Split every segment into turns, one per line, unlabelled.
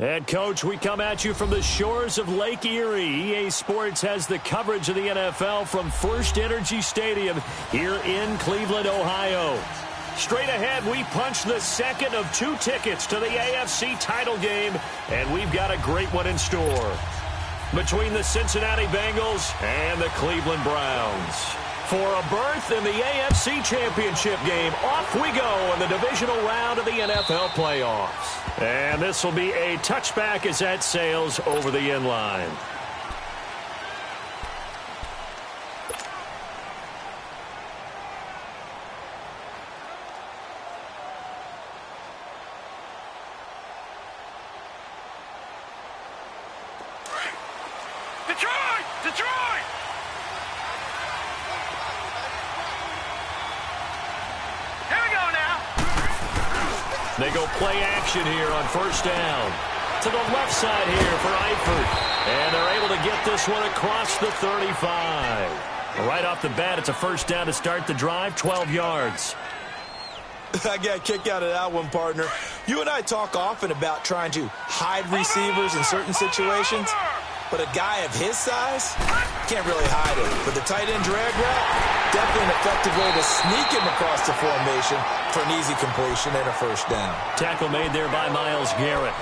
And, Coach, we come at you from the shores of Lake Erie. EA Sports has the coverage of the NFL from First Energy Stadium here in Cleveland, Ohio. Straight ahead, we punch the second of 2 tickets to the AFC title game, and we've got a great one in store. Between the Cincinnati Bengals and the Cleveland Browns. For a berth in the AFC Championship game, off we go in the divisional round of the NFL playoffs. And this will be a touchback as that sails over the end line.
Detroit! Here we go now.
They go play action here on first down. To the left side here for Eifert. And they're able to get this one across the 35. Right off the bat, it's a first down to start the drive, 12 yards.
I got a kick out of that one, partner. You and I talk often about trying to hide receivers in certain situations. But a guy of his size can't really hide it. But the tight end drag route, definitely an effective way to sneak him across the formation for an easy completion and a first down.
Tackle made there by Myles Garrett.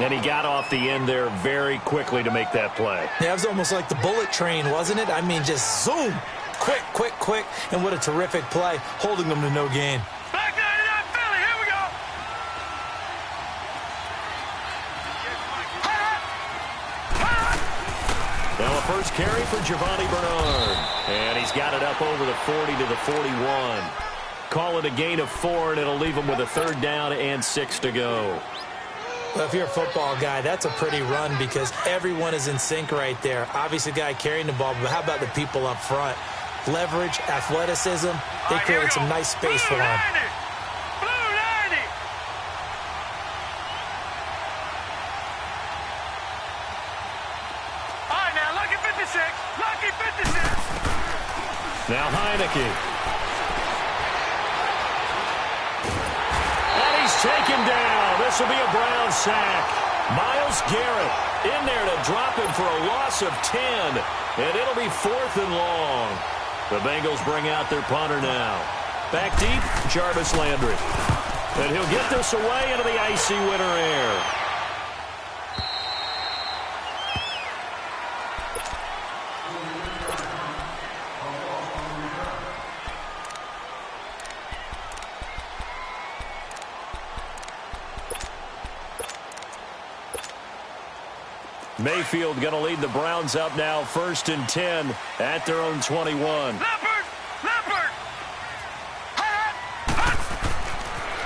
And he got off the end there very quickly to make that play.
Yeah, it was almost like the bullet train, wasn't it? I mean, just zoom. Quick, quick, quick. And what a terrific play, holding them to no gain.
Back 99 Philly, here we go.
Now a first carry for Giovanni Bernard. And he's got it up over the 40 to the 41. Call it a gain of 4, and it'll leave him with a third down and 6 to go.
Well, if you're a football guy, that's a pretty run because everyone is in sync right there. Obviously, the guy carrying the ball, but how about the people up front? Leverage, athleticism, they created some nice space for him.
Blue 90. All right, now, lucky 56. Lucky 56.
Now Heineke. And he's taken down. This will be a Brown sack. Myles Garrett in there to drop him for a loss of 10. And it'll be 4th and long. The Bengals bring out their punter now. Back deep, Jarvis Landry. And he'll get this away into the icy winter air. Mayfield going to lead the Browns up now, 1st and 10 at their own 21.
Leopard!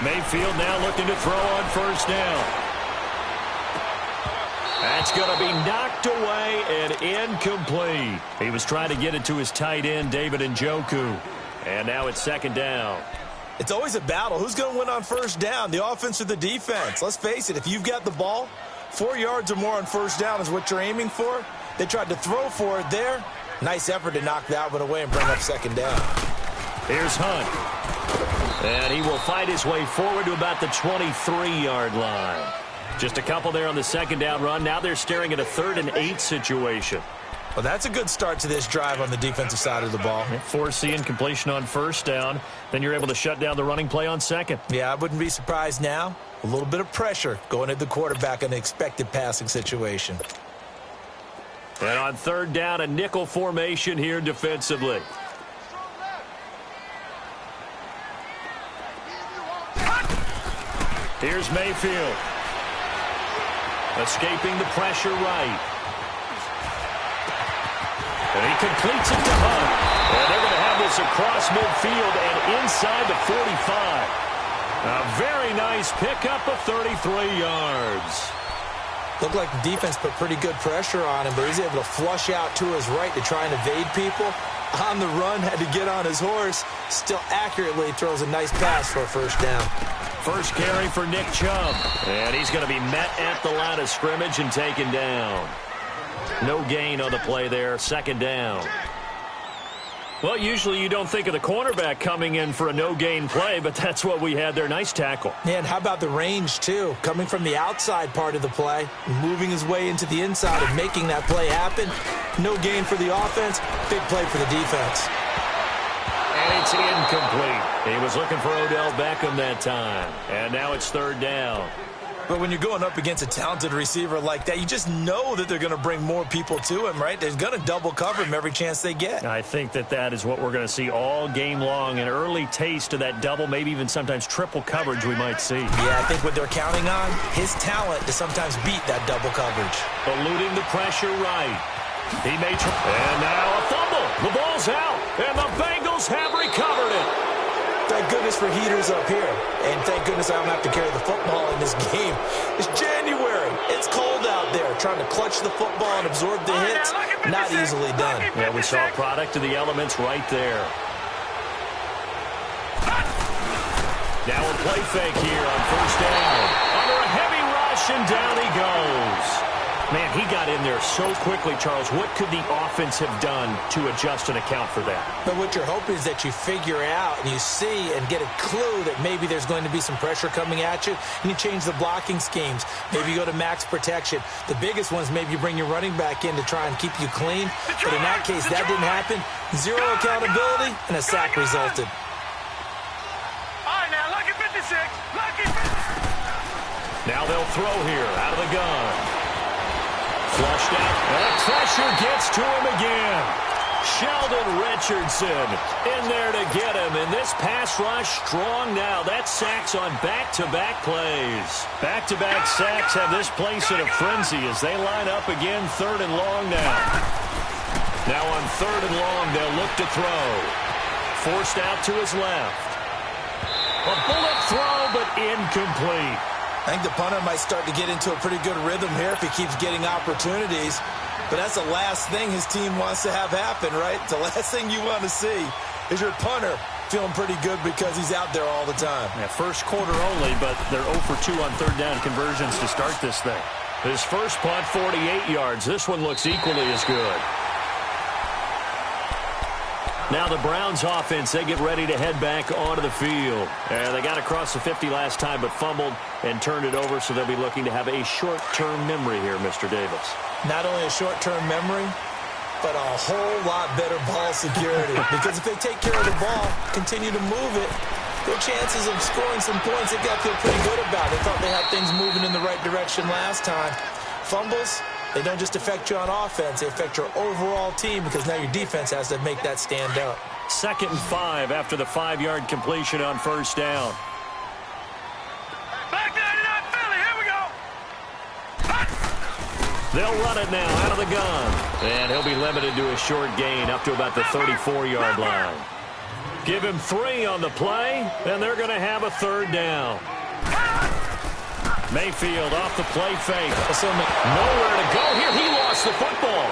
Mayfield now looking to throw on first down. That's going to be knocked away and incomplete. He was trying to get it to his tight end, David Njoku. And now it's 2nd down.
It's always a battle. Who's going to win on first down, the offense or the defense? Let's face it, if you've got the ball, 4 yards or more on first down is what you're aiming for. They tried to throw for it there. Nice effort to knock that one away and bring up 2nd down.
Here's Hunt. And he will fight his way forward to about the 23-yard line. Just a couple there on the 2nd down run. Now they're staring at a 3rd and 8 situation.
Well, that's a good start to this drive on the defensive side of the ball.
Forcing completion on first down. Then you're able to shut down the running play on 2nd.
Yeah, I wouldn't be surprised now. A little bit of pressure going at the quarterback in the expected passing situation.
And on 3rd down, a nickel formation here defensively. Here's Mayfield. Escaping the pressure right. And he completes it to Hunt. And they're going to have this across midfield and inside the 45. A very nice pickup of 33 yards.
Looked like the defense put pretty good pressure on him, but he's able to flush out to his right to try and evade people. On the run, had to get on his horse. Still accurately throws a nice pass for a first down.
First carry for Nick Chubb. And he's going to be met at the line of scrimmage and taken down. No gain on the play there. 2nd down. Well, usually you don't think of the cornerback coming in for a no-gain play, but that's what we had there. Nice tackle.
Yeah, and how about the range, too? Coming from the outside part of the play, moving his way into the inside and making that play happen. No gain for the offense, big play for the defense.
And it's incomplete. He was looking for Odell Beckham that time. And now it's third down.
But when you're going up against a talented receiver like that, you just know that they're going to bring more people to him, right? They're going to double cover him every chance they get.
I think that is what we're going to see all game long. An early taste of that double, maybe even sometimes triple coverage we might see.
Yeah, I think what they're counting on, his talent to sometimes beat that double coverage.
Eluding the pressure right. He may try. And now a fumble. The ball's out. And the Bengals have recovered it.
Thank goodness for heaters up here. And thank goodness I don't have to carry the football in this game. It's January. It's cold out there. Trying to clutch the football and absorb the hits, not easily done.
Yeah, we saw a product of the elements right there. Now a play fake here on first down. Under a heavy rush, and down he goes. Man, he got in there so quickly, Charles. What could the offense have done to adjust and account for that?
But what you're hoping is that you figure out and you see and get a clue that maybe there's going to be some pressure coming at you, and you change the blocking schemes. Maybe you go to max protection. The biggest ones, maybe you bring your running back in to try and keep you clean. But in that case, that didn't happen. Zero accountability, and a sack resulted.
All right, now, lucky 56. Lucky 56.
Now they'll throw here out of the gun. Flushed out. And pressure gets to him again. Sheldon Richardson in there to get him. And this pass rush strong now. That's sacks on back-to-back plays. Back-to-back sacks have this place in a frenzy as they line up again third and long now. Now on third and long, they'll look to throw. Forced out to his left. A bullet throw, but incomplete.
I think the punter might start to get into a pretty good rhythm here if he keeps getting opportunities. But that's the last thing his team wants to have happen, right? The last thing you want to see is your punter feeling pretty good because he's out there all the time.
Yeah, first quarter only, but they're 0 for 2 on third down conversions to start this thing. His first punt, 48 yards. This one looks equally as good. Now the Browns offense, they get ready to head back onto the field. And they got across the 50 last time, but fumbled and turned it over, so they'll be looking to have a short-term memory here, Mr. Davis.
Not only a short-term memory, but a whole lot better ball security. Because if they take care of the ball, continue to move it, their chances of scoring some points, they got to feel pretty good about. They thought they had things moving in the right direction last time. Fumbles, they don't just affect you on offense, they affect your overall team because now your defense has to make that stand up.
2nd and 5 after the 5-yard completion on first down.
Back 99 Philly, here we go.
They'll run it now out of the gun. And he'll be limited to a short gain up to about the 34-yard line. Give him 3 on the play, and they're going to have a third down. Mayfield off the play fake. Nowhere to go here. He lost the football.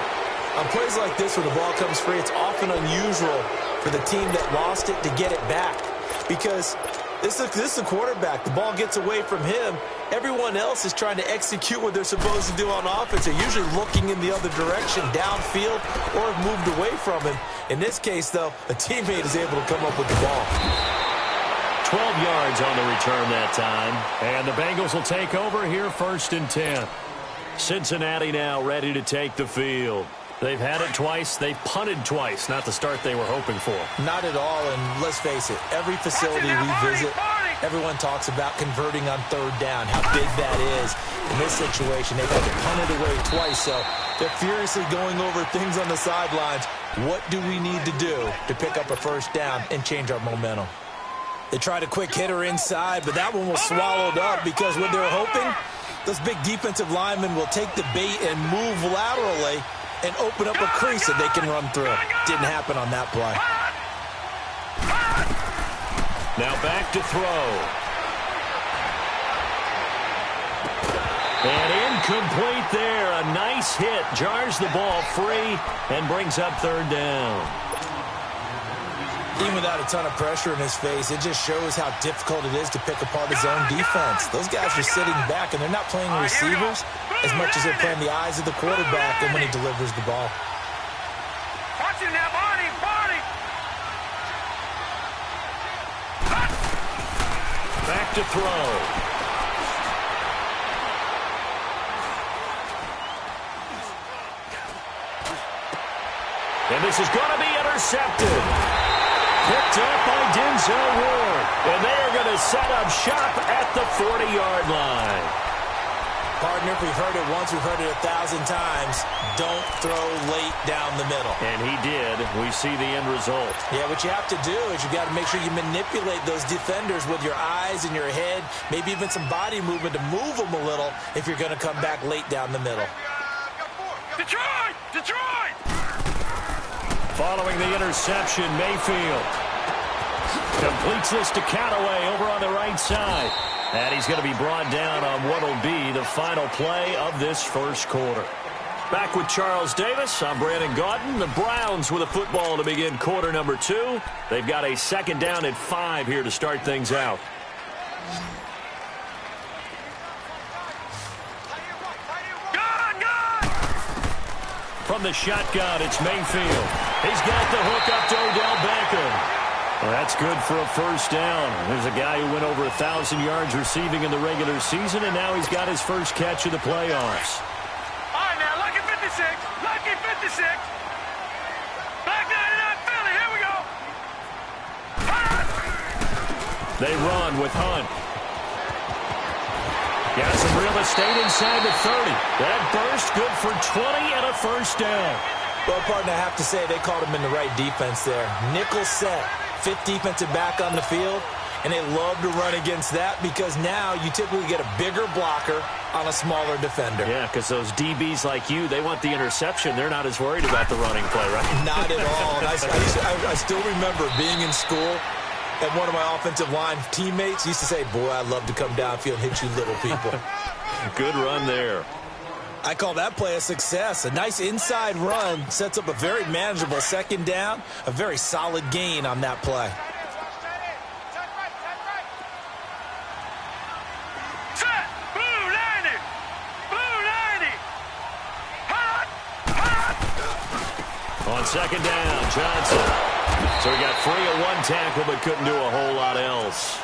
On plays like this where the ball comes free, it's often unusual for the team that lost it to get it back. Because this is a quarterback. The ball gets away from him. Everyone else is trying to execute what they're supposed to do on offense. They're usually looking in the other direction, downfield, or have moved away from him. In this case, though, a teammate is able to come up with the ball.
12 yards on the return that time. And the Bengals will take over here 1st and 10. Cincinnati now ready to take the field. They've had it twice. They've punted twice. Not the start they were hoping for.
Not at all, and let's face it, every facility we visit, everyone talks about converting on third down, how big that is. In this situation, they've had to punt it away twice, so they're furiously going over things on the sidelines. What do we need to do to pick up a first down and change our momentum? They tried a quick hitter inside, but that one was swallowed up because what they're hoping, those big defensive linemen will take the bait and move laterally and open up a crease that they can run through. Didn't happen on that play.
Now back to throw. And incomplete there. A nice hit. Jars the ball free and brings up third down.
Even without a ton of pressure in his face, it just shows how difficult it is to pick apart his own defense. Those guys are sitting back, and they're not playing receivers as much as they're playing the eyes of the quarterback and when he delivers the ball.
Watch him now, Barney, Barney.
back to throw. And this is going to be intercepted. Picked up by Denzel Ward. And they are going to set up shop at the 40-yard line.
Partner, if we've heard it once, we've heard it 1,000 times. Don't throw late down the middle.
And he did. We see the end result.
Yeah, what you have to do is you got to make sure you manipulate those defenders with your eyes and your head, maybe even some body movement to move them a little if you're going to come back late down the middle.
Detroit! Detroit!
Following the interception, Mayfield completes this to Callaway over on the right side. And he's going to be brought down on what will be the final play of this first quarter. Back with Charles Davis, I'm Brandon Gaudin. The Browns with a football to begin quarter number 2. They've got a second down at 5 here to start things out. From the shotgun, it's Mayfield. He's got the hook up to Odell Beckham. Well, that's good for a first down. There's a guy who went over 1,000 yards receiving in the regular season, and now he's got his first catch of the playoffs.
All right, now, lucky 56. Lucky 56. Back 99 Philly. Here we go.
They run with Hunt. Got some real estate inside the 30. That burst good for 20 and a first down.
Well, partner, I have to say they called him in the right defense there. Nickel set, 5th defensive back on the field, and they love to run against that because now you typically get a bigger blocker on a smaller defender.
Yeah, because those DBs like you, they want the interception. They're not as worried about the running play, right?
Not at all. And I still remember being in school, and one of my offensive line teammates used to say, boy, I'd love to come downfield and hit you little people.
Good run there.
I call that play a success. A nice inside run sets up a very manageable second down, a very solid gain on that play.
Set. Blue 90. Blue 90. Hot.
On second down, Johnson. So he got free of one tackle but couldn't do a whole lot else.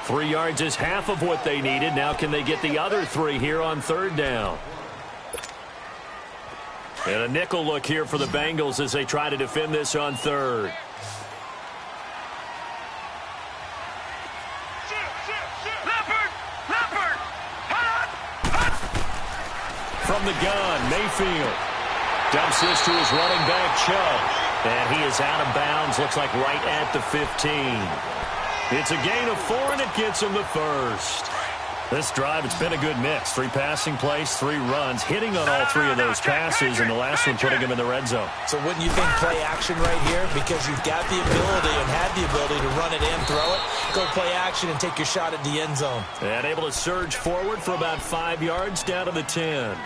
3 yards is half of what they needed. Now can they get the other 3 here on third down? And a nickel look here for the Bengals as they try to defend this on third.
Leopard. Leopard. Hot. Hot.
From the gun, Mayfield dumps this to his running back, Chubb. And he is out of bounds, looks like right at the 15. It's a gain of 4, and it gets him the first. This drive, it's been a good mix. 3 passing plays, 3 runs, hitting on all 3 of those passes, and the last one putting him in the red zone.
So wouldn't you think play action right here? Because you've got the ability and had the ability to run it in, throw it, go play action, and take your shot at the end zone.
And able to surge forward for about 5 yards down to the 10.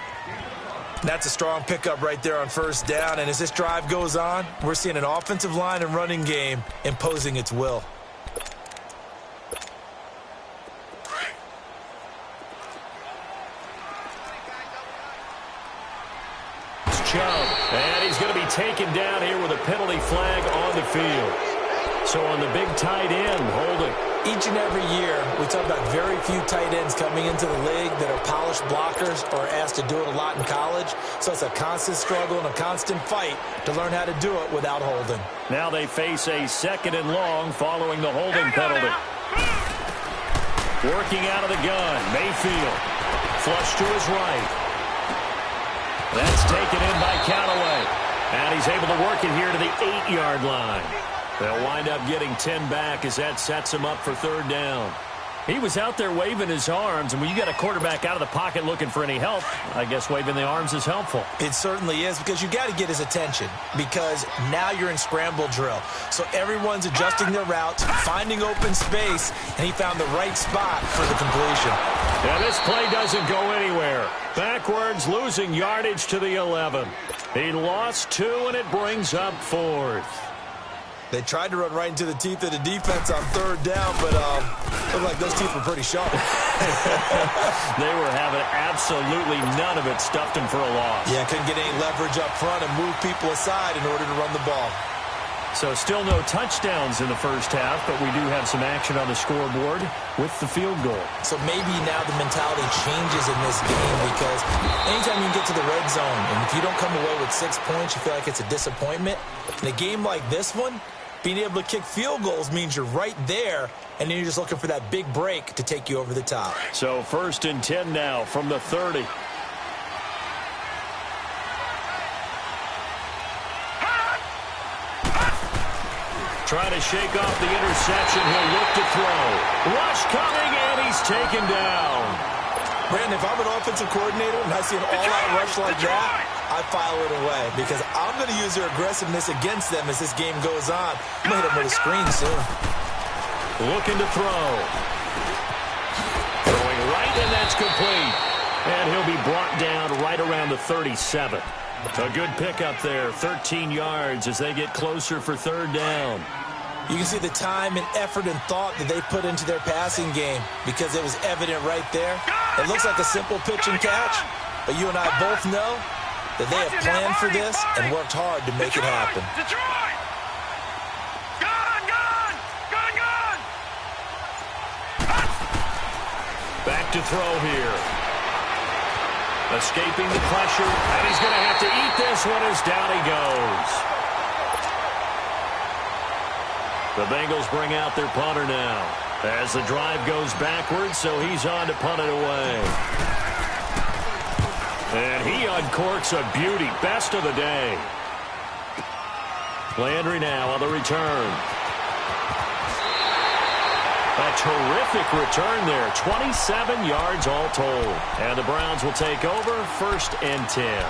That's a strong pickup right there on first down, and as this drive goes on, we're seeing an offensive line and running game imposing its will.
And he's going to be taken down here with a penalty flag on the field. So on the big tight end, holding.
Each and every year, we talk about very few tight ends coming into the league that are polished blockers or asked to do it a lot in college. So it's a constant struggle and a constant fight to learn how to do it without holding.
Now they face a second and long following the holding penalty. Working out of the gun, Mayfield. Flush to his right. That's taken in by Callaway. And he's able to work it here to the 8-yard line. They'll wind up getting 10 back as that sets him up for third down. He was out there waving his arms, and when you got a quarterback out of the pocket looking for any help, I guess waving the arms is helpful.
It certainly is, because you got to get his attention, because now you're in scramble drill. So everyone's adjusting their routes, finding open space, and he found the right spot for the completion.
Yeah, this play doesn't go anywhere. Backwards, losing yardage to the 11. He lost 2, and it brings up 4th.
They tried to run right into the teeth of the defense on third down, but looked like those teeth were pretty sharp.
They were having absolutely none of it, stuffed him for a loss.
Yeah, couldn't get any leverage up front and move people aside in order to run the ball.
So still no touchdowns in the first half, but we do have some action on the scoreboard with the field goal. So
maybe now the mentality changes in this game because anytime you can get to the red zone, and if you don't come away with 6 points, you feel like it's a disappointment. In a game like this one, being able to kick field goals means you're right there, and then you're just looking for that big break to take you over the top.
So 1st and 10 now from the 30. Trying to shake off the interception. He'll look to throw. Rush coming, and he's taken down.
Brandon, if I'm an offensive coordinator and I see an all-out rush like that, I file it away because I'm going to use their aggressiveness against them as this game goes on. I'm going to hit them with a screen soon.
Looking to throw. Throwing right, and that's complete. And he'll be brought down right around the 37. A good pickup there, 13 yards as they get closer for 3rd down.
You can see the time and effort and thought that they put into their passing game because it was evident right there. It looks like a simple pitch and catch, but you and I both know that they have planned for this and worked hard to make it happen.
Back to throw here. Escaping the pressure, and he's going to have to eat this one as down he goes. The Bengals bring out their punter now as the drive goes backwards, so he's on to punt it away. And he uncorks a beauty, best of the day. Landry now on the return. A terrific return there, 27 yards all told. And the Browns will take over, 1st and 10.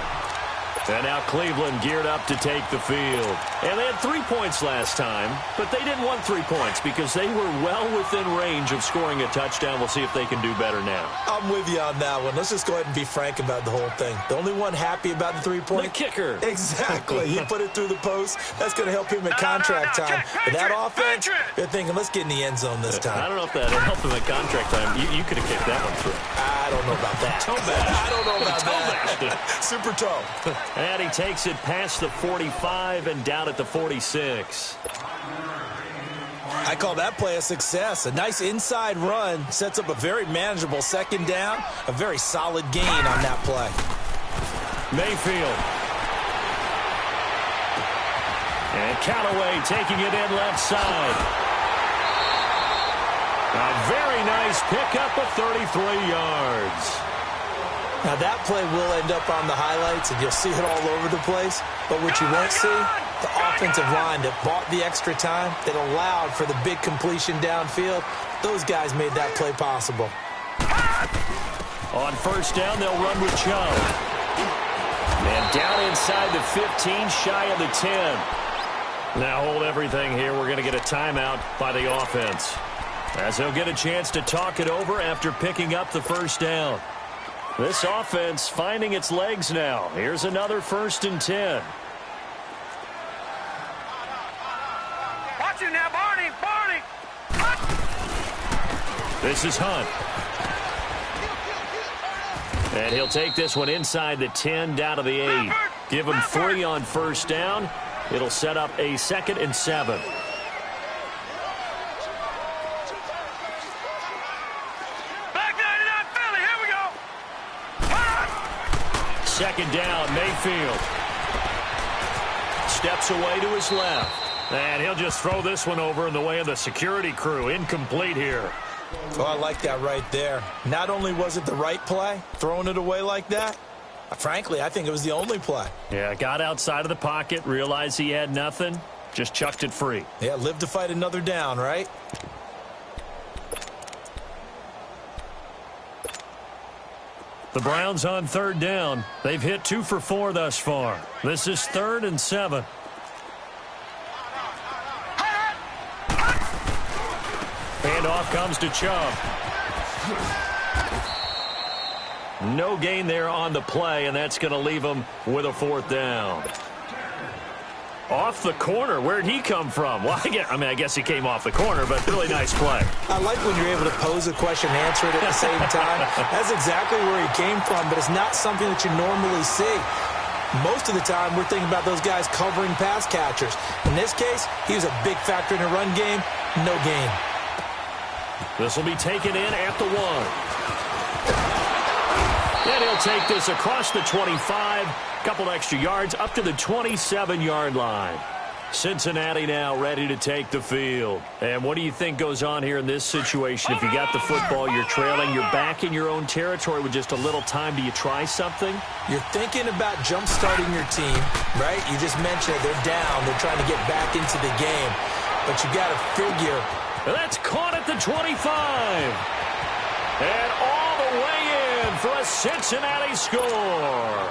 And now Cleveland geared up to take the field. And they had 3 points last time, but they didn't want 3 points because they were well within range of scoring a touchdown. We'll see if they can do better now.
I'm with you on that one. Let's just go ahead and be frank about the whole thing. The only one happy about the 3-point?
The kicker.
Exactly. He put it through the post. That's going to help him at contract time. But that offense, they're thinking, let's get in the end zone this time.
I don't know if that helped him at contract time. You could have kicked that one through.
I don't know about that.
Toe bash.
I don't know about that. Super toe.
And he takes it past the 45 and down at the 46.
I call that play a success. A nice inside run sets up a very manageable 2nd down. A very solid gain on that play.
Mayfield. And Callaway taking it in left side. A very nice pickup of 33 yards.
Now, that play will end up on the highlights, and you'll see it all over the place. But what you won't see, the offensive line that bought the extra time, that allowed for the big completion downfield, those guys made that play possible.
On 1st down, they'll run with Chubb. And down inside the 15, shy of the 10. Now hold everything here. We're going to get a timeout by the offense, as they'll get a chance to talk it over after picking up the 1st down. This offense finding its legs now. Here's another 1st and 10.
Watch it now, Barney.
This is Hunt. And he'll take this one inside the 10, down to the 8. Give him 3 on 1st down. It'll set up a 2nd and 7. Second down, Mayfield. Steps away to his left. And he'll just throw this one over in the way of the security crew. Incomplete here.
Oh, I like that right there. Not only was it the right play, throwing it away like that, frankly, I think it was the only play.
Yeah, got outside of the pocket, realized he had nothing, just chucked it free.
Yeah, live to fight another down, right?
The Browns on 3rd down. They've hit 2 for 4 thus far. This is 3rd and 7. Handoff comes to Chubb. No gain there on the play, and that's going to leave him with a 4th down. Off the corner. Where'd he come from? Well, I guess he came off the corner, but really nice play.
I like when you're able to pose a question and answer it at the same time. That's exactly where he came from, but it's not something that you normally see. Most of the time, we're thinking about those guys covering pass catchers. In this case, he was a big factor in the run game. No gain.
This will be taken in at the 1. And he'll take this across the 25. Couple extra yards up to the 27-yard line. Cincinnati now ready to take the field. And what do you think goes on here in this situation? If you got the football, you're trailing, you're back in your own territory with just a little time. Do you try something?
You're thinking about jump-starting your team, right? You just mentioned it. They're down. They're trying to get back into the game. But you got to figure.
That's caught at the 25. And all the way in for a Cincinnati score.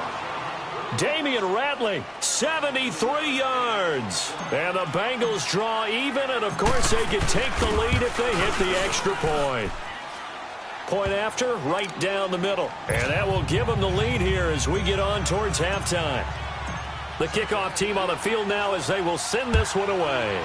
Damian Ratley, 73 yards. And the Bengals draw even, and of course they can take the lead if they hit the extra point. Point after, right down the middle. And that will give them the lead here as we get on towards halftime. The kickoff team on the field now as they will send this one away.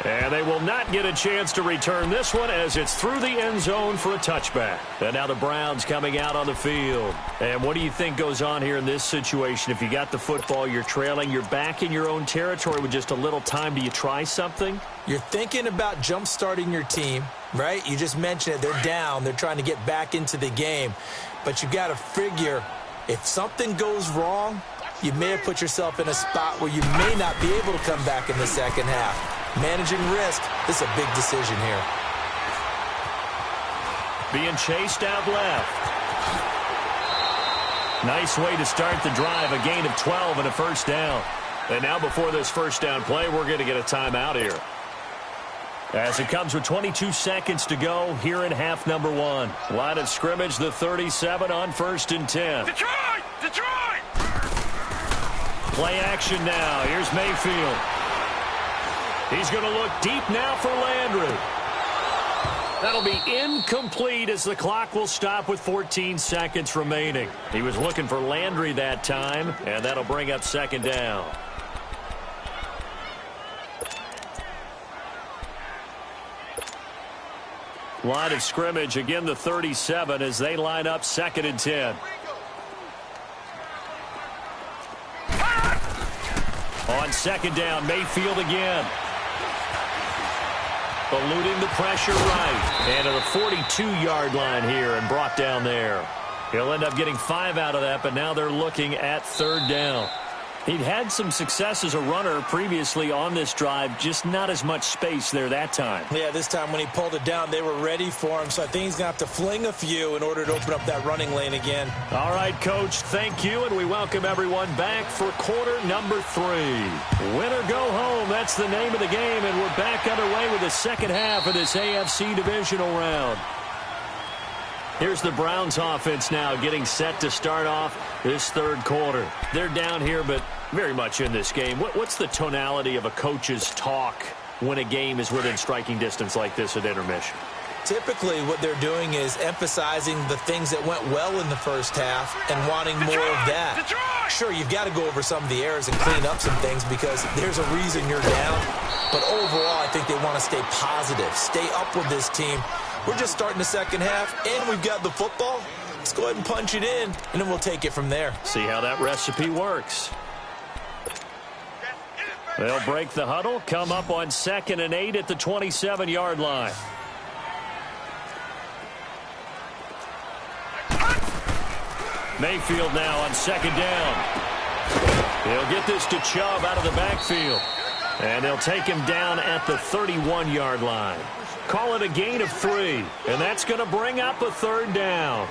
And they will not get a chance to return this one as it's through the end zone for a touchback. And now the Browns coming out on the field. And what do you think goes on here in this situation? If you got the football, you're trailing, you're back in your own territory with just a little time. Do you try something?
You're thinking about jump-starting your team, right? You just mentioned it. They're down. They're trying to get back into the game. But you got to figure if something goes wrong, you may have put yourself in a spot where you may not be able to come back in the second half. Managing risk, this is a big decision here.
Being chased out left. Nice way to start the drive. A gain of 12 and a first down. And now before this first down play, we're going to get a timeout here. As it comes with 22 seconds to go here in half number 1. Line of scrimmage, the 37 on 1st and 10.
Detroit! Detroit!
Play action now. Here's Mayfield. He's going to look deep now for Landry. That'll be incomplete as the clock will stop with 14 seconds remaining. He was looking for Landry that time, and that'll bring up second down. Line of scrimmage, again the 37 as they line up 2nd and 10. On second down, Mayfield again. Eluding the pressure right. And to the 42-yard line here and brought down there. He'll end up getting 5 out of that, but now they're looking at 3rd down. He'd had some success as a runner previously on this drive, just not as much space there that time.
Yeah, this time when he pulled it down, they were ready for him, so I think he's going to have to fling a few in order to open up that running lane again.
All right, Coach, thank you, and we welcome everyone back for quarter number 3. Win or go home, that's the name of the game, and we're back underway with the second half of this AFC divisional round. Here's the Browns offense now getting set to start off this 3rd quarter. They're down here, but very much in this game. What's the tonality of a coach's talk when a game is within striking distance like this at intermission?
Typically, what they're doing is emphasizing the things that went well in the first half and wanting more of that. Sure, you've got to go over some of the errors and clean up some things because there's a reason you're down. But overall, I think they want to stay positive, stay up with this team. We're just starting the second half, and we've got the football. Let's go ahead and punch it in, and then we'll take it from there.
See how that recipe works. They'll break the huddle, come up on 2nd and 8 at the 27-yard line. Mayfield now on 2nd down. He'll get this to Chubb out of the backfield. And they'll take him down at the 31-yard line. Call it a gain of 3, and that's going to bring up a 3rd down.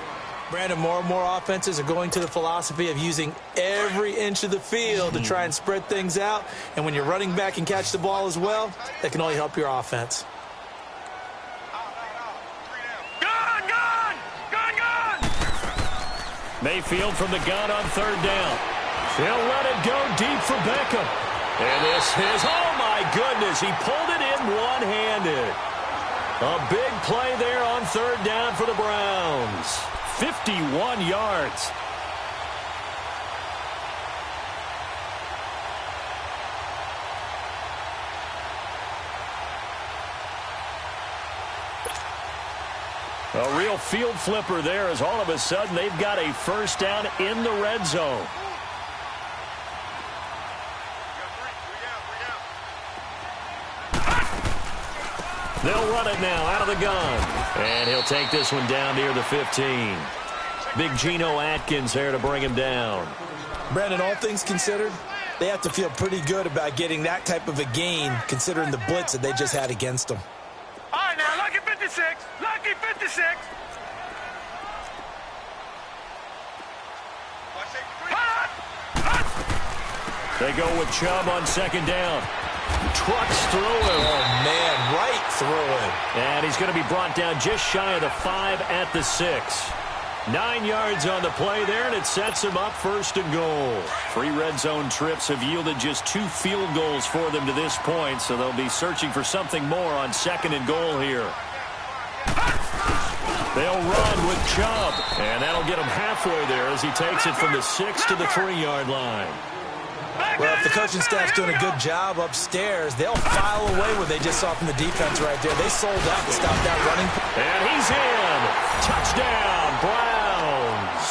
Brandon, more and more offenses are going to the philosophy of using every inch of the field to try and spread things out. And when you're running back and catch the ball as well, that can only help your offense.
Gun!
Mayfield from the gun on 3rd down. He'll let it go deep for Beckham. And this is, oh my goodness, he pulled it in one-handed. A big play there on 3rd down for the Browns. 51 yards. A real field flipper there as all of a sudden they've got a first down in the red zone. They'll run it now out of the gun. And he'll take this one down near the 15. Big Geno Atkins there to bring him down.
Brandon, all things considered, they have to feel pretty good about getting that type of a gain considering the blitz that they just had against them.
All right, now, lucky 56. Lucky 56.
They go with Chubb on second down. Trucks through him.
Oh, man, right through him.
And he's going to be brought down just shy of the 5 at the 6. 9 yards on the play there, and it sets him up first and goal. 3 red zone trips have yielded just 2 field goals for them to this point, so they'll be searching for something more on second and goal here. They'll run with Chubb, and that'll get him halfway there as he takes it from the 6 to the 3-yard line.
Well, if the coaching staff's doing a good job upstairs, they'll file away what they just saw from the defense right there. They sold out to stop that running.
And he's in. Touchdown, Browns.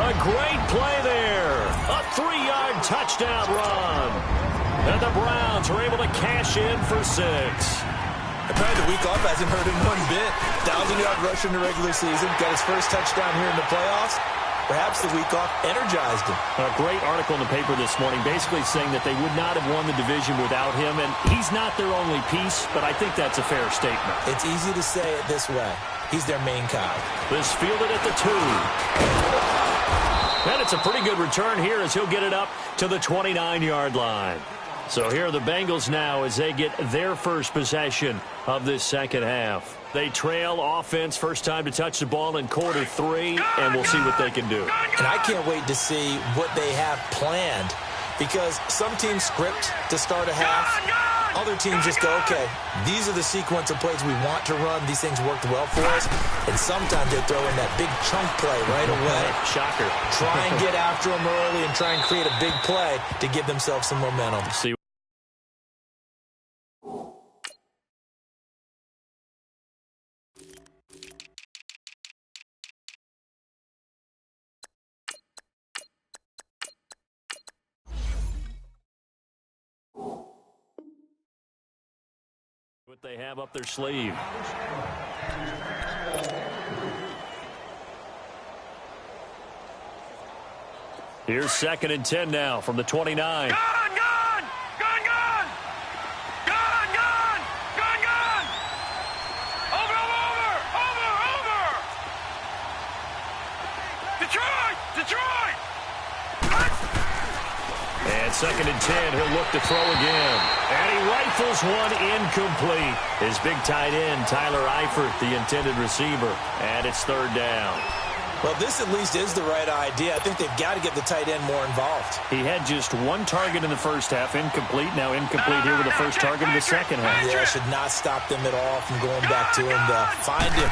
A great play there. A 3-yard touchdown run. And the Browns are able to cash in for 6.
Apparently the week off hasn't hurt him one bit. 1,000-yard rush in the regular season. Got his first touchdown here in the playoffs. Perhaps the week off energized him.
A great article in the paper this morning basically saying that they would not have won the division without him, and he's not their only piece, but I think that's a fair statement.
It's easy to say it this way. He's their main guy.
This fielded at the 2. And it's a pretty good return here as he'll get it up to the 29-yard line. So here are the Bengals now as they get their first possession of this second half. They trail offense, first time to touch the ball in quarter 3, and we'll see what they can do.
And I can't wait to see what they have planned because some teams script to start a half. Other teams just go, okay, these are the sequence of plays we want to run. These things worked well for us. And sometimes they throw in that big chunk play right away.
Shocker.
Try and get after them early and try and create a big play to give themselves some momentum.
See what they have up their sleeve. Here's 2nd and 10 now from the 29.
Gone! Detroit!
And 2nd and 10, he'll look to throw again. And he rifles one incomplete. His big tight end, Tyler Eifert, the intended receiver. And it's 3rd down.
Well, this at least is the right idea. I think they've got to get the tight end more involved.
He had just 1 target in the first half, incomplete. Now incomplete here with the first target in the second half.
Yeah, should not stop them at all from going back to him. Find him.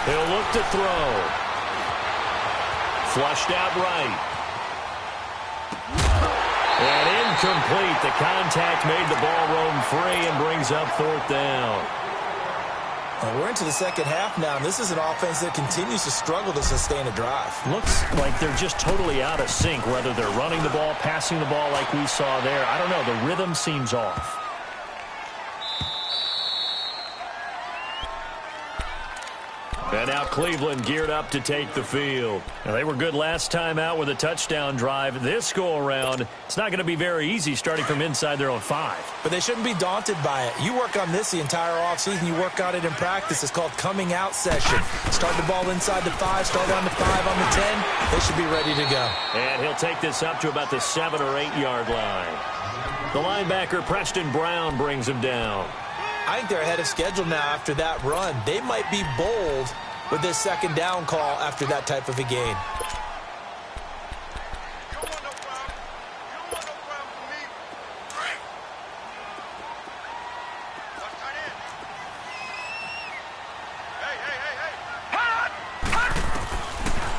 He'll look to throw. Flushed out right. And incomplete. The contact made the ball roam free and brings up 4th down.
Well, we're into the second half now, and this is an offense that continues to struggle to sustain a drive.
Looks like they're just totally out of sync, whether they're running the ball, passing the ball like we saw there. I don't know. The rhythm seems off. And now Cleveland geared up to take the field. Now, they were good last time out with a touchdown drive. This go-around, it's not going to be very easy starting from inside their own 5.
But they shouldn't be daunted by it. You work on this the entire offseason. You work on it in practice. It's called coming out session. Start the ball inside the 5, start on the 5, on the 10. They should be ready to go.
And he'll take this up to about the 7 or 8 yard line. The linebacker, Preston Brown, brings him down.
I think they're ahead of schedule now after that run. They might be bold with this second down call after that type of a game.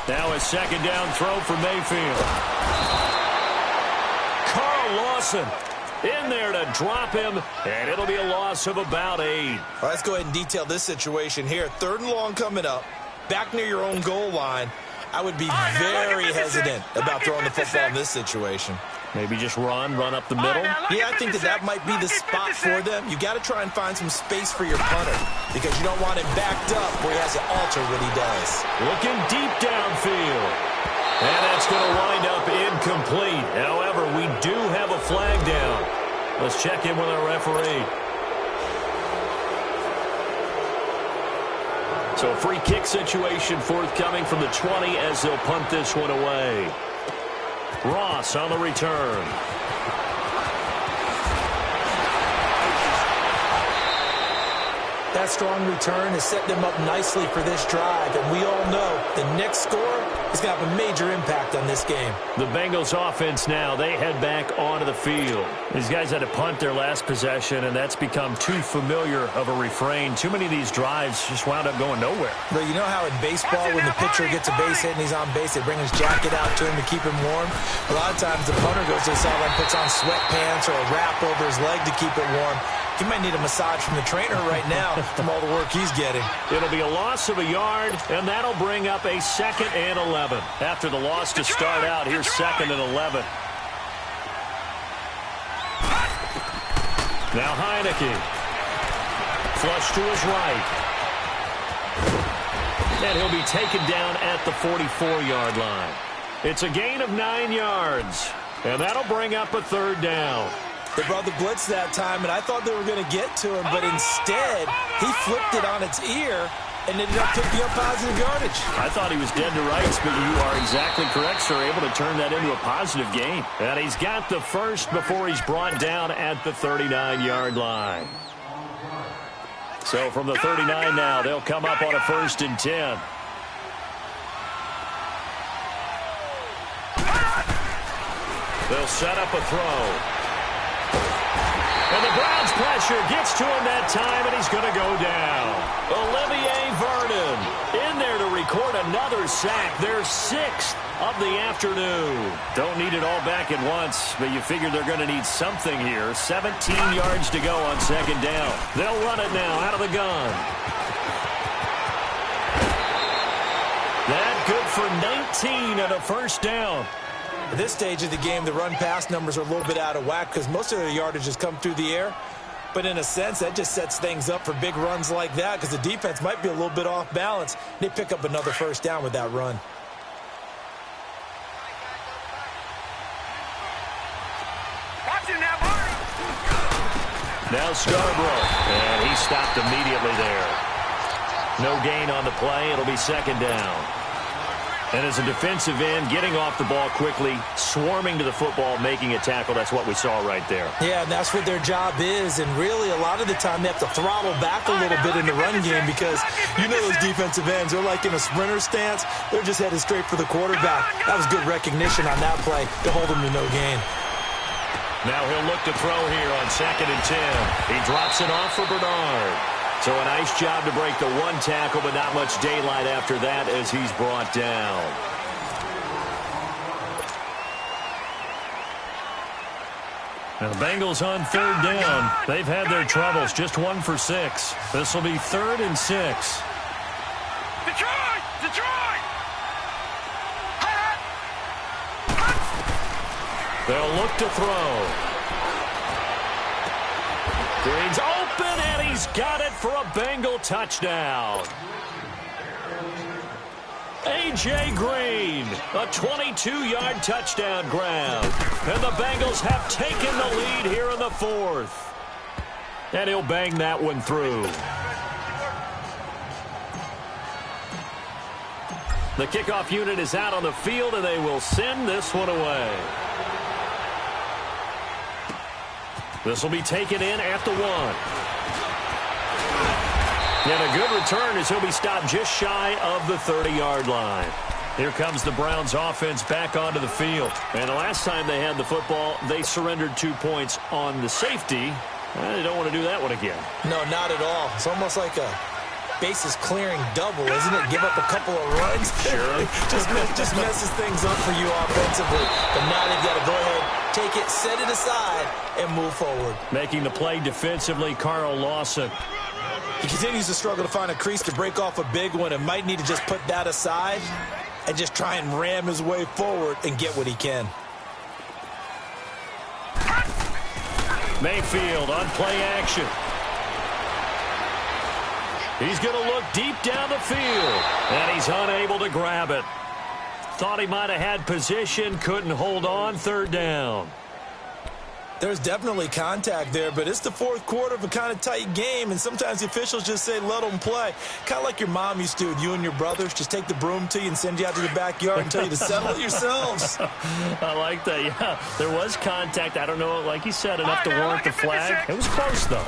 Now a second down throw for Mayfield. Carl Lawson In there to drop him, and it'll be a loss of about 8.
All right, let's go ahead and detail this situation here. 3rd and long coming up, back near your own goal line. I would be very hesitant about throwing the football in this situation.
Maybe just run up the middle.
Yeah, I think that might be the spot for them. You got to try and find some space for your punter because you don't want him backed up where he has to alter what he does.
Looking deep downfield. And that's going to wind up incomplete. However, we do have a flag down. Let's check in with our referee. So a free kick situation forthcoming from the 20 as they'll punt this one away. Ross on the return.
That strong return has set them up nicely for this drive, and we all know the next score is going to have a major impact on this game.
The Bengals offense now, they head back onto the field. These guys had to punt their last possession, and that's become too familiar of a refrain. Too many of these drives just wound up going nowhere.
But you know how in baseball, when the pitcher gets a base hit and he's on base, they bring his jacket out to him to keep him warm? A lot of times the punter goes to the sideline, puts on sweatpants or a wrap over his leg to keep it warm. He might need a massage from the trainer right now from all the work he's getting.
It'll be a loss of a yard, and that'll bring up a 2nd and 11. After the loss to start out, here's 2nd and 11. Now Heineke. Flush to his right. And he'll be taken down at the 44-yard line. It's a gain of 9 yards, and that'll bring up a 3rd down.
They brought the blitz that time, and I thought they were going to get to him, but instead, he flipped it on its ear and ended up picking up positive yardage.
I thought he was dead to rights, but you are exactly correct, sir. Able to turn that into a positive gain. And he's got the first before he's brought down at the 39-yard line. So from the 39 now, they'll come up on a 1st and 10. They'll set up a throw. And the Browns pressure gets to him that time, and he's going to go down. Olivier Vernon in there to record another sack. Their 6th of the afternoon. Don't need it all back at once, but you figure they're going to need something here. 17 yards to go on 2nd down. They'll run it now out of the gun. That good for 19 and a 1st down.
At this stage of the game, the run-pass numbers are a little bit out of whack because most of their yardage has come through the air. But in a sense, that just sets things up for big runs like that because the defense might be a little bit off balance. They pick up another 1st down with that run.
Now Scarborough, and he stopped immediately there. No gain on the play. It'll be 2nd down. And as a defensive end, getting off the ball quickly, swarming to the football, making a tackle, that's what we saw right there.
Yeah, and that's what their job is. And really, a lot of the time, they have to throttle back a little bit in the run game because you know those defensive ends, they're like in a sprinter stance. They're just headed straight for the quarterback. That was good recognition on that play to hold them to no gain.
Now he'll look to throw here on 2nd and 10. He drops it off for Bernard. So a nice job to break the 1 tackle, but not much daylight after that as he's brought down. Now the Bengals on 3rd down. They've had their troubles, just 1 for 6. This will be 3rd and 6.
Detroit! Detroit!
They'll look to throw. Green's open, and he's got it for a Bengal touchdown. A.J. Green, a 22-yard touchdown grab. And the Bengals have taken the lead here in the 4th. And he'll bang that one through. The kickoff unit is out on the field, and they will send this one away. This will be taken in at the 1. And a good return as he'll be stopped just shy of the 30-yard line. Here comes the Browns offense back onto the field. And the last time they had the football, they surrendered 2 points on the safety. Well, they don't want to do that one again.
No, not at all. It's almost like a bases clearing double, isn't it? Give up a couple of runs.
Sure.
just messes things up for you offensively. But now they've got to go ahead, take it, set it aside, and move forward.
Making the play defensively, Carl Lawson.
He continues to struggle to find a crease to break off a big one and might need to just put that aside and just try and ram his way forward and get what he can.
Mayfield on play action. He's going to look deep down the field, and he's unable to grab it. Thought he might have had position, couldn't hold on, third down.
There's definitely contact there, but it's the fourth quarter of a kind of tight game, and sometimes the officials just say, let them play. Kind of like your mom used to with you and your brothers. Just take the broom to you and send you out to the backyard and tell you to settle it yourselves.
I like that, yeah. There was contact. I don't know, like you said, enough to warrant the flag. It was close, though.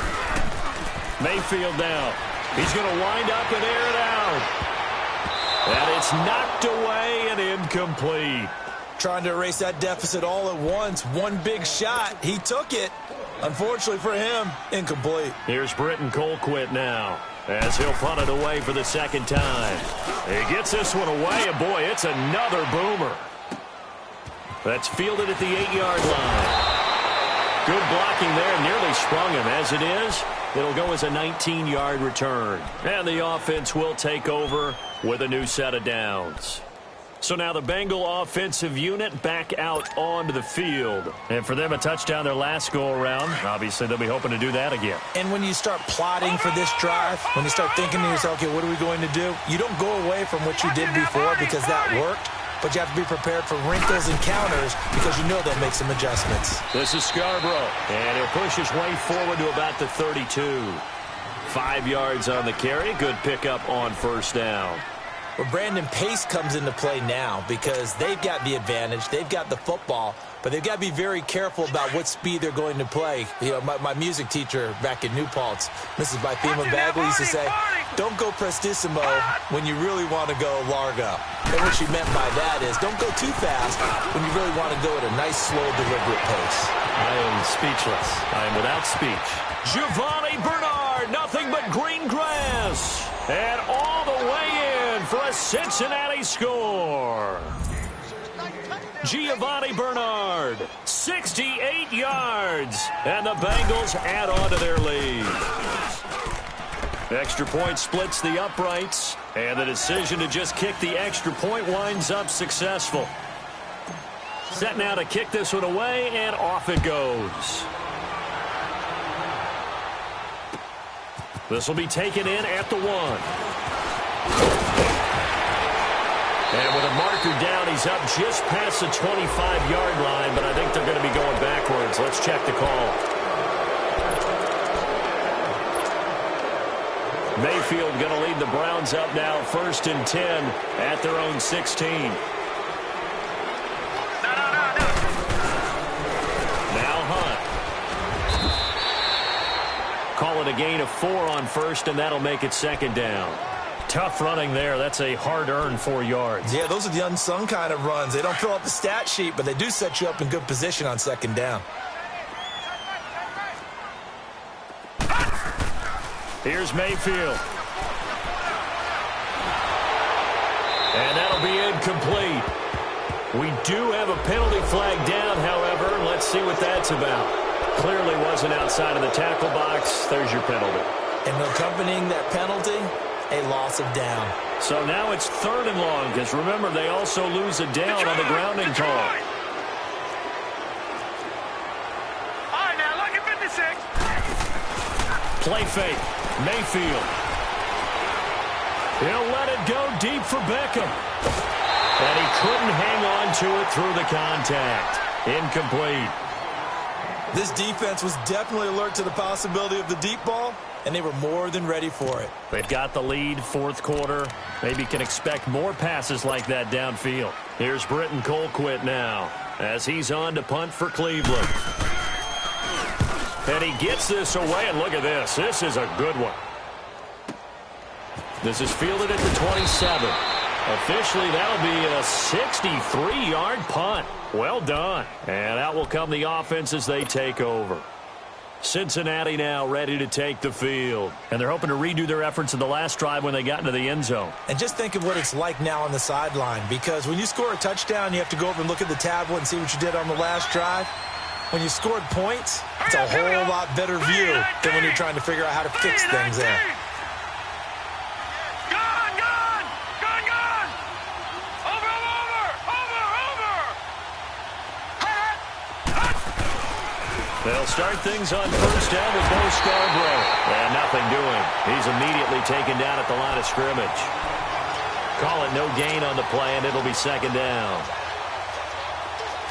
Mayfield down. He's going to wind up and air it out. And it's knocked away and incomplete.
Trying to erase that deficit all at once. One big shot. He took it. Unfortunately for him, incomplete.
Here's Britton Colquitt now as he'll punt it away for the second time. He gets this one away, and boy, it's another boomer. That's fielded at the 8-yard line. Good blocking there, nearly sprung him. As it is, it'll go as a 19-yard return. And the offense will take over with a new set of downs. So now the Bengal offensive unit back out onto the field. And for them, a touchdown their last go-around. Obviously, they'll be hoping to do that again.
And when you start plotting for this drive, when you start thinking to yourself, okay, what are we going to do? You don't go away from what you did before because that worked. But you have to be prepared for wrinkles and counters because you know they'll make some adjustments.
This is Scarborough, and he'll push his way forward to about the 32. 5 yards on the carry. Good pickup on first down.
Well, Brandon, pace comes into play now because they've got the advantage. They've got the football, but they've got to be very careful about what speed they're going to play. You know, my music teacher back in New Paltz, Mrs. Bythema Bagley, used to say, don't go prestissimo when you really want to go largo. And what she meant by that is don't go too fast when you really want to go at a nice, slow, deliberate pace.
I am speechless. I am without speech. Giovanni Bernard, nothing but green grass. And all the way in for a Cincinnati score. Giovanni Bernard, 68 yards. And the Bengals add on to their lead. Extra point splits the uprights. And the decision to just kick the extra point winds up successful. Set now to kick this one away, and off it goes. This will be taken in at the 1. And with a marker down, he's up just past the 25-yard line, but I think they're going to be going backwards. Let's check the call. Mayfield going to lead the Browns up now, 1st and 10 at their own 16. Now Hunt. Call it a gain of 4 on first, and that'll make it 2nd down. Tough running there. That's a hard-earned 4 yards.
Yeah, those are the unsung kind of runs. They don't fill up the stat sheet, but they do set you up in good position on 2nd down.
Here's Mayfield. And that'll be incomplete. We do have a penalty flag down, however. Let's see what that's about. Clearly wasn't outside of the tackle box. There's your penalty.
And accompanying that penalty, a loss of down.
So now it's 3rd and long, because remember, they also lose a down on the grounding call.
All right, now, look at 56.
Play fake. Mayfield. He'll let it go deep for Beckham. And he couldn't hang on to it through the contact. Incomplete.
This defense was definitely alert to the possibility of the deep ball, and they were more than ready for it.
They've got the lead, 4th quarter. Maybe can expect more passes like that downfield. Here's Britton Colquitt now as he's on to punt for Cleveland. And he gets this away, and look at this. This is a good one. This is fielded at the 27. Officially, that'll be a 63-yard punt. Well done. And out will come the offense as they take over. Cincinnati now ready to take the field. And they're hoping to redo their efforts in the last drive when they got into the end zone.
And just think of what it's like now on the sideline, because when you score a touchdown, you have to go over and look at the tablet and see what you did on the last drive. When you scored points, it's a whole lot better view than when you're trying to figure out how to fix things there.
They'll start things on first down with Bo Scarborough. And nothing doing. He's immediately taken down at the line of scrimmage. Call it no gain on the play, and it'll be second down.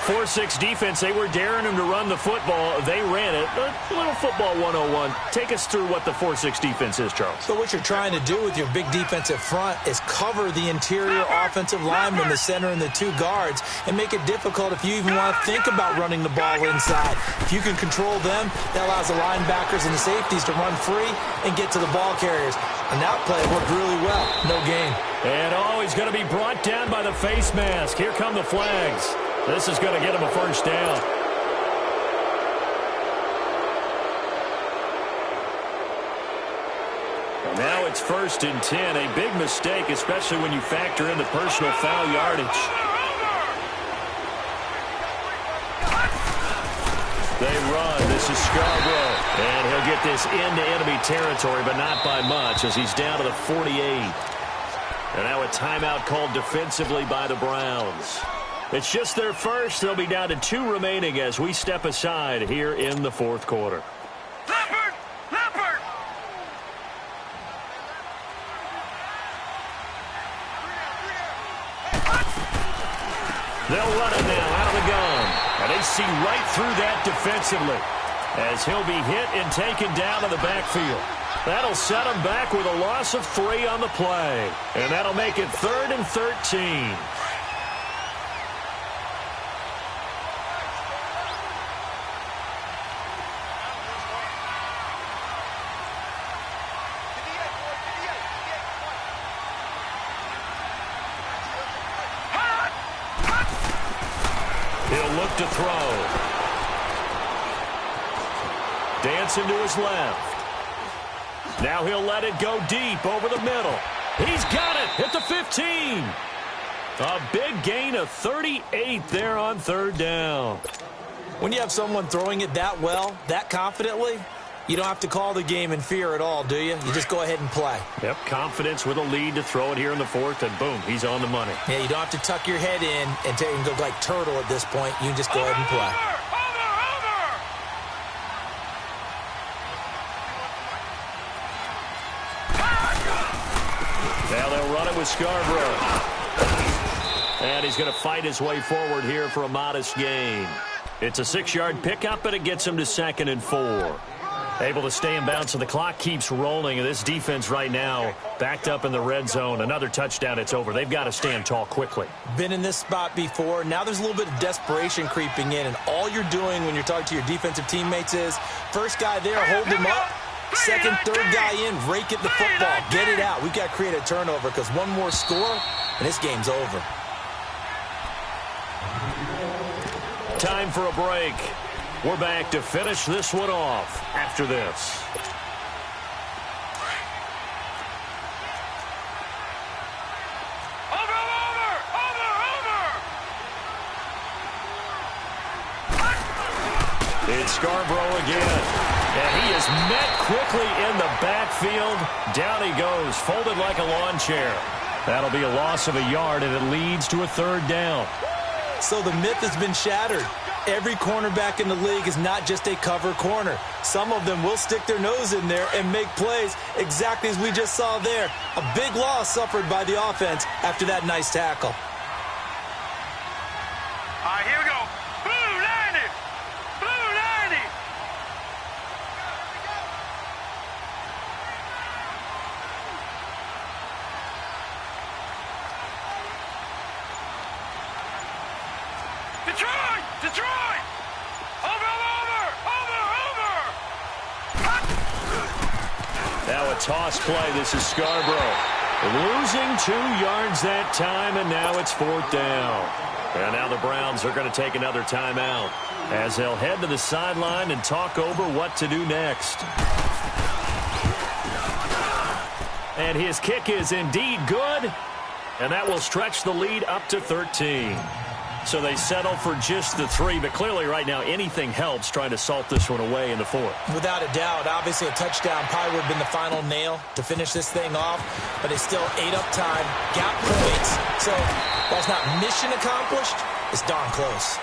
4-6 defense, they were daring him to run the football. They ran it. A little football 101. Take us through what the 4-6 defense is, Charles.
So what you're trying to do with your big defensive front is cover the interior offensive lineman, the center, and the two guards, and make it difficult if you even want to think about running the ball inside. If you can control them, that allows the linebackers and the safeties to run free and get to the ball carriers. And that play worked really well. No gain.
And he's going to be brought down by the face mask. Here come the flags. This is going to get him a first down. And now it's 1st and 10. A big mistake, especially when you factor in the personal foul yardage. They run. This is Scarborough. And he'll get this into enemy territory, but not by much as he's down to the 48. And now a timeout called defensively by the Browns. It's just their first. They'll be down to 2 remaining as we step aside here in the 4th quarter.
Leopard! Leopard!
They'll run it now out of the gun. And they see right through that defensively as he'll be hit and taken down in the backfield. That'll set him back with a loss of 3 on the play. And that'll make it 3rd and 13. He'll look to throw. Dancing to his left. Now he'll let it go deep over the middle. He's got it at the 15. A big gain of 38 there on 3rd down.
When you have someone throwing it that well, that confidently, you don't have to call the game in fear at all, do you? You just go ahead and play.
Yep, confidence with a lead to throw it here in the 4th, and boom, he's on the money.
Yeah, you don't have to tuck your head in and go like turtle at this point. You can just go ahead and play.
Now they'll run it with Scarborough. And he's going to fight his way forward here for a modest gain. It's a 6-yard pickup, and it gets him to 2nd and 4. Able to stay in bounds, so the clock keeps rolling. And this defense right now backed up in the red zone. Another touchdown, it's over. They've got to stand tall quickly.
Been in this spot before. Now there's a little bit of desperation creeping in. And all you're doing when you're talking to your defensive teammates is, first guy there, hold him up. Second, third guy in, rake at the football. Get it out. We've got to create a turnover because one more score, and this game's over.
Time for a break. We're back to finish this one off after this. It's Scarborough again. And he is met quickly in the backfield. Down he goes, folded like a lawn chair. That'll be a loss of a yard, and it leads to a 3rd down.
So the myth has been shattered. Every cornerback in the league is not just a cover corner. Some of them will stick their nose in there and make plays exactly as we just saw there. A big loss suffered by the offense after that nice tackle.
All right, here we go. Blue 90. Blue 90. Detroit! Detroit! Over!
Now a toss play. This is Scarborough. Losing 2 yards that time, and now it's 4th down. And now the Browns are going to take another timeout as they'll head to the sideline and talk over what to do next. And his kick is indeed good, and that will stretch the lead up to 13. So they settle for just the 3, but clearly right now anything helps trying to salt this one away in the 4th.
Without a doubt, obviously a touchdown probably would have been the final nail to finish this thing off, but it's still ate up time, got points. So while it's not mission accomplished, it's darn close.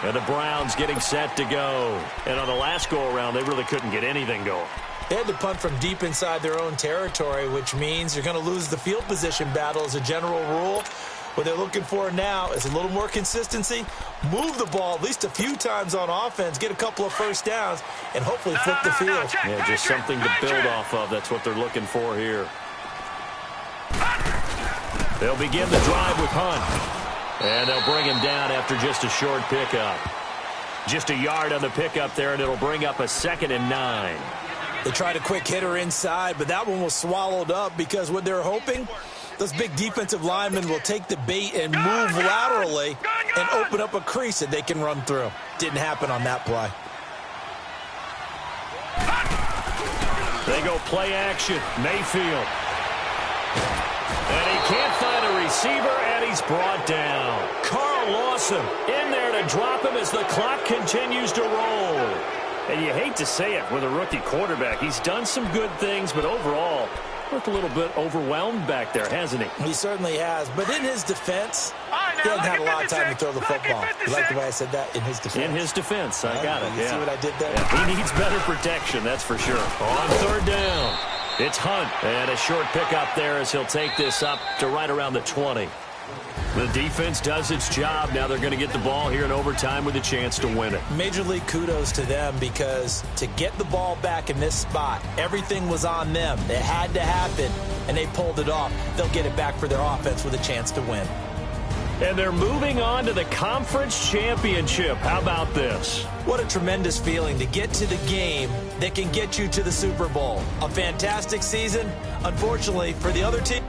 And the Browns getting set to go. And on the last go-around, they really couldn't get anything going.
They had to punt from deep inside their own territory, which means you're going to lose the field position battle as a general rule. What they're looking for now is a little more consistency, move the ball at least a few times on offense, get a couple of first downs, and hopefully flip the field.
Yeah, just something to build off of. That's what they're looking for here. They'll begin the drive with Hunt. And they'll bring him down after just a short pickup. Just a yard on the pickup there, and it'll bring up a 2nd and 9.
They tried a quick hitter inside, but that one was swallowed up because what they're hoping, those big defensive linemen will take the bait and move laterally and open up a crease that they can run through. Didn't happen on that play.
They go play action. Mayfield. And he can't find a receiver, and he's brought down. Carl Lawson in there to drop him as the clock continues to roll. And you hate to say it with a rookie quarterback. He's done some good things, but overall, looked a little bit overwhelmed back there, hasn't he?
He certainly has. But in his defense, he hasn't had a lot of time to throw the football. You like the way I said that? In his defense.
In his defense. I got it.
You see what I did there?
Yeah, he needs better protection, that's for sure. On 3rd down, it's Hunt. And a short pickup there as he'll take this up to right around the 20. The defense does its job. Now they're going to get the ball here in overtime with a chance to win it.
Major league kudos to them because to get the ball back in this spot, everything was on them. It had to happen, and they pulled it off. They'll get it back for their offense with a chance to win.
And they're moving on to the conference championship. How about this?
What a tremendous feeling to get to the game that can get you to the Super Bowl. A fantastic season. Unfortunately, for the other team,